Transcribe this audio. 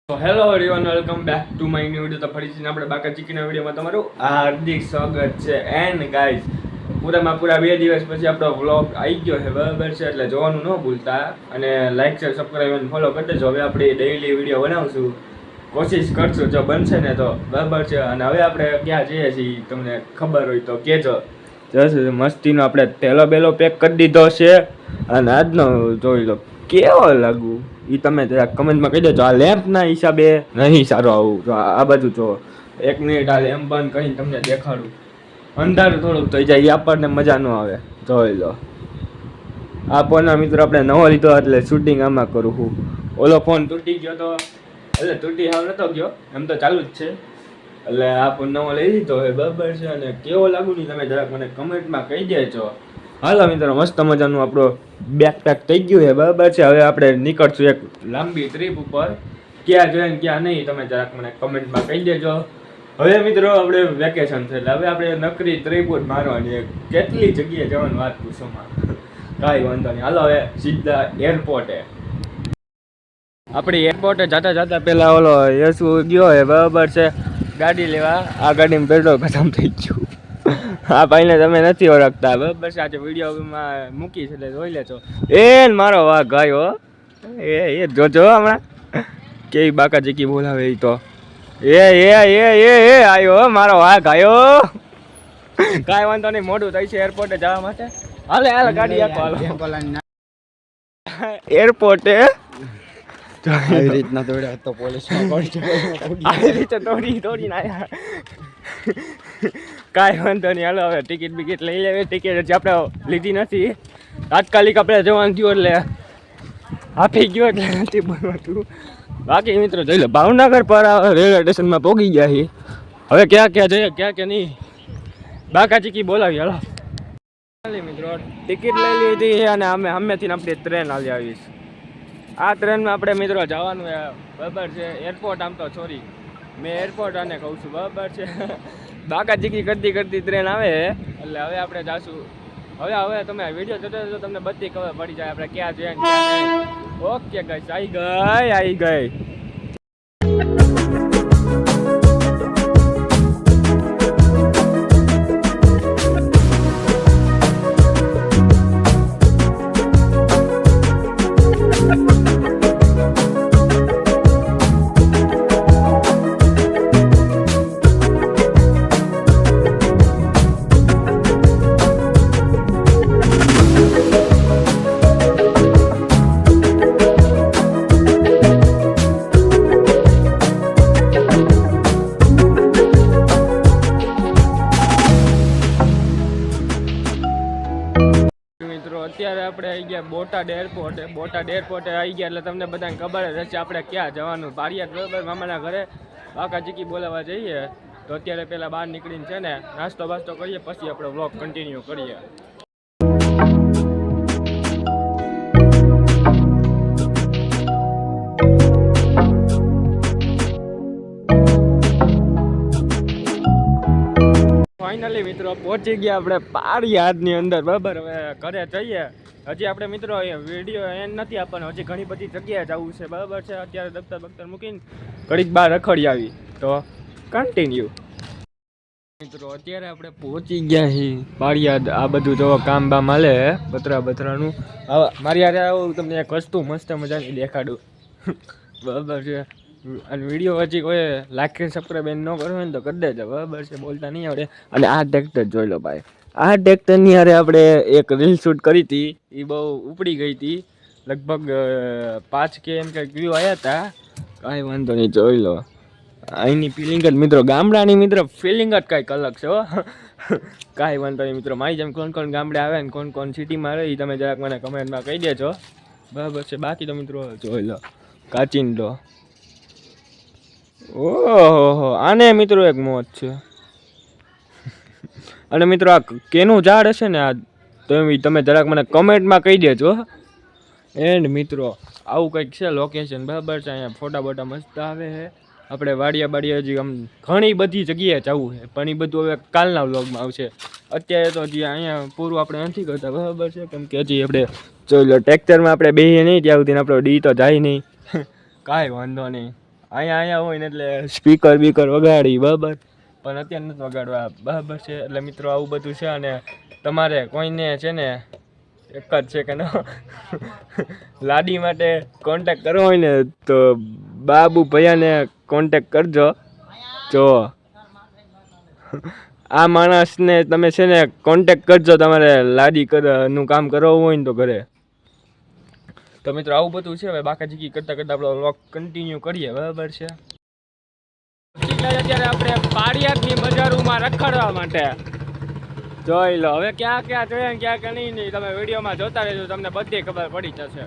તો hello everyone, welcome back to my new video. તો ફરીથી આપણે બાકા ચીકીના વિડીયોમાં તમારું હાર્દિક સ્વાગત છે. એન્ડ ગાઈઝ, પૂરા 2 દિવસ પછી આપણો વ્લોગ આવી ગયો છે, બરાબર છે? એટલે જોવાનું ન ભૂલતા અને લાઈક શેર સબસ્ક્રાઈબ અને ફોલો કરી દેજો. હવે આપણે ડેઈલી વિડીયો બનાવશું, કોશિશ કરશું, જો બનશે ને તો બરાબર છે. અને હવે આપણે ક્યાં જઈએ છીએ તમને ખબર હોય તો કહેજો. જશે મસ્તીનો આપણે તેલો બેલો પેક કરી દીધો છે. અને આજનો જોઈ લો કેવો લાગુ એ તમે જરા કમેન્ટમાં કહી દેજો. આ લેમ્પના હિસાબે નહીં સારું આવું. તો આ બાજુ જો 1 મિનિટ આ લેમ્પ બંધ કરીને તમને દેખાડું. અંધારું થોડુંક થઈ જાય, એ આપણને મજા ન આવે. જોઈ લો, આ ફોનના મિત્રો આપણે નવો લીધો એટલે શૂટિંગ આમાં કરું છું. ઓલો ફોન તૂટી ગયો તો, એટલે તૂટી હાવ નતો ગયો, એમ તો ચાલુ જ છે. એટલે આ ફોન નવો લઈ લીધો હોય, બરાબર છે? અને કેવો લાગુ નહીં તમે જરાક મને કમેન્ટમાં કહી દેજો. હાલો મિત્રો, મસ્ત મજાનું આપણો બેકપેક થઈ ગયું છે, બરાબર છે? હવે આપણે નીકળશું એક લાંબી ટ્રીપ ઉપર. ક્યાં જોઈએ ને ક્યાં નહીં તમે જરાક મને કમેન્ટમાં કહી દેજો. હવે મિત્રો આપણે વેકેશન છે એટલે હવે આપણે નકરી ટ્રીપ જ મારવાની. કેટલી જગ્યાએ જવાની વાત પૂછોમાં, કાંઈ વાંધો નહીં. હાલો હવે સીધા એરપોર્ટે. આપણી એરપોર્ટે જતા પહેલા ઓલો યશુ ગયો છે, બરાબર છે, ગાડી લેવા. આ ગાડીમાં પેટ્રોલ ખતમ થઈ ગયું. આ ભાઈને તમે નથી ઓળખતા, બરાબર છે? આજે વિડીયોમાં મૂકીશ એટલે જોઈ લેજો. એ મારો વાઘ ગાયો, એ જોજો હમણાં કેવી બાકા ચીકી બોલાવે એ તો. એ આવ્યો મારો વાઘ આવ્યો. કાંઈ વાંધો નહીં, મોડું થાય છે એરપોર્ટે જવા માટે. હાલે ગાડી આપો એરપોર્ટે. આવી રીતના દોડ્યા તો પોલીસમાં આવી રીતે દોડીને આવ્યા. કાંઈ વાંધો નહીં, હાલો હવે ટિકિટ બિકિટ લઈ લેવી. ટિકિટ હજી આપણે લીધી નથી, તાત્કાલિક આપણે જવાનું થયું એટલે આપી ગયો એટલે નથી બનવાતું. બાકી મિત્રો જોઈ લો, ભાવનગર પર રેલવે સ્ટેશનમાં પહોંચી ગયા છીએ. હવે ક્યાં જઈએ ક્યાં નહીં બાકા ચીકી બોલાવી. હાલો મિત્રો, ટિકિટ લઈ લીધી છે અને અમે સામેથી આપણી ટ્રેન આવી આવીશ. આ ટ્રેનમાં આપણે મિત્રો જવાનું બરાબર છે એરપોર્ટ. આમ તો સોરી, મેં એરપોર્ટ આને કહું છું, બરાબર છે? બાકા ચીકી કરતી ટ્રેન આવે એટલે હવે આપણે જાશું. હવે તમે વિડીયો જોતો તો તમને બધી ખબર પડી જાય આપણે ક્યાં જઈએ ક્યાં નહીં. ઓકે ગાઈસ, આવી ગઈ. અત્યારે આપણે આવી ગયા બોટાદ એરપોર્ટે આવી ગયા એટલે તમને બધાને ખબર જ હશે આપણે ક્યાં જવાનું. બારિયાદ, બરાબર, મામાના ઘરે બાકા ચીકી બોલાવવા જઈએ. તો અત્યારે પહેલાં બહાર નીકળીને છે ને નાસ્તો બાસ્તો કરીએ, પછી આપણે વ્લોગ કન્ટિન્યુ કરીએ. ફાઇનલી મિત્રો પહોંચી ગયા આપણે બારિયાદની અંદર, બરાબર. હવે ઘરે જઈએ. હજી આપણે મિત્રો વિડીયો એન્ડ નથી આપવાનો, હજી ઘણી બધી જગ્યાએ જવું છે, બરાબર છે? અત્યારે દફતર મૂકીને ઘડીક બહાર રખડી આવી તો કન્ટિન્યુ. મિત્રો અત્યારે આપણે પહોંચી ગયા છીએ બારિયાદ. આ બધું જો કામ બામ હાલે બથરાનું. હવે મારી યારે આવું તમને એક વસ્તુ મસ્ત મજાની દેખાડું, બરાબર છે? અને વિડીયો હજી કોઈ લાઈક સબસ્ક્રાઈબ ન કરવો હોય ને તો કરી દેજો, બરાબર છે? બોલતા નહીં આવડે. અને આ ટ્રેક્ટર જોઈ લો ભાઈ, આ ટ્રેક્ટરની હારે આપણે એક રીલ શૂટ કરી હતી, એ બહુ ઉપડી ગઈ હતી. લગભગ 5K એમ કંઈક વ્યૂ આવ્યા હતા. કાંઈ વાંધો નહીં, જોઈ લો. અહીંની ફિલિંગ જ મિત્રો, ગામડાની મિત્રો ફિલિંગ જ કાંઈક અલગ છે હો. કાંઈ વાંધો નહીં મિત્રો, મારી જેમ કોણ ગામડે આવે ને કોણ સિટીમાં રહે એ તમે જરાક મને કમેન્ટમાં કહી દેજો, બરાબર છે? બાકી તો મિત્રો જોઈ લો કાચિંડો. ઓહો, આને મિત્રો એક મોત છે. અને મિત્રો આ કેનું ઝાડ હશે ને આ તમે જરાક મને કમેન્ટમાં કહી દેજો. એન્ડ મિત્રો આવું કંઈક છે લોકેશન, બરાબર છે? અહીંયા ફોટા બોટા મસ્ત આવે છે. આપણે વાડિયા હજી આમ ઘણી બધી જગ્યાએ જવું છે, પણ એ બધું હવે કાલના વ્લોગમાં આવશે. અત્યારે તો હજી અહીંયા પૂરું આપણે નથી કરતા, બરાબર છે? કેમ કે હજી આપણે જોઈ લો ટ્રેક્ટરમાં આપણે બેહીએ નહીં ત્યાં સુધી આપણો ડી તો જાય નહીં. કાંઈ વાંધો નહીં, અહીંયા હોય ને એટલે સ્પીકર બીકર વગાડી બરાબર, પણ અત્યારે નથી વગાડવા બરાબર છે. એટલે મિત્રો આવું બધું છે. અને તમારે કોઈને છે ને એક જ છે કે ન લાડી માટે કોન્ટેક કરવો હોય ને તો બાબુ ભૈયાને કોન્ટેક કરજો. જો આ માણસને તમે છે ને કોન્ટેક કરજો તમારે લાડી નું કામ કરવું હોય ને તો ઘરે. તો મિત્રો આવું બધું છે. હવે બાકાચીકી કરતાં કરતાં આપણો વ્લોગ કન્ટિન્યુ કરીએ બરાબર છે. અત્યારે આપણે પાળિયાદની બજારોમાં રખડવા માટે જોઈ લો. હવે ક્યાં ક્યાં જોયા ક્યાં ક્યાં નહીં તમે વિડીયોમાં જોતા રહેજો, તમને બધી ખબર પડી જશે.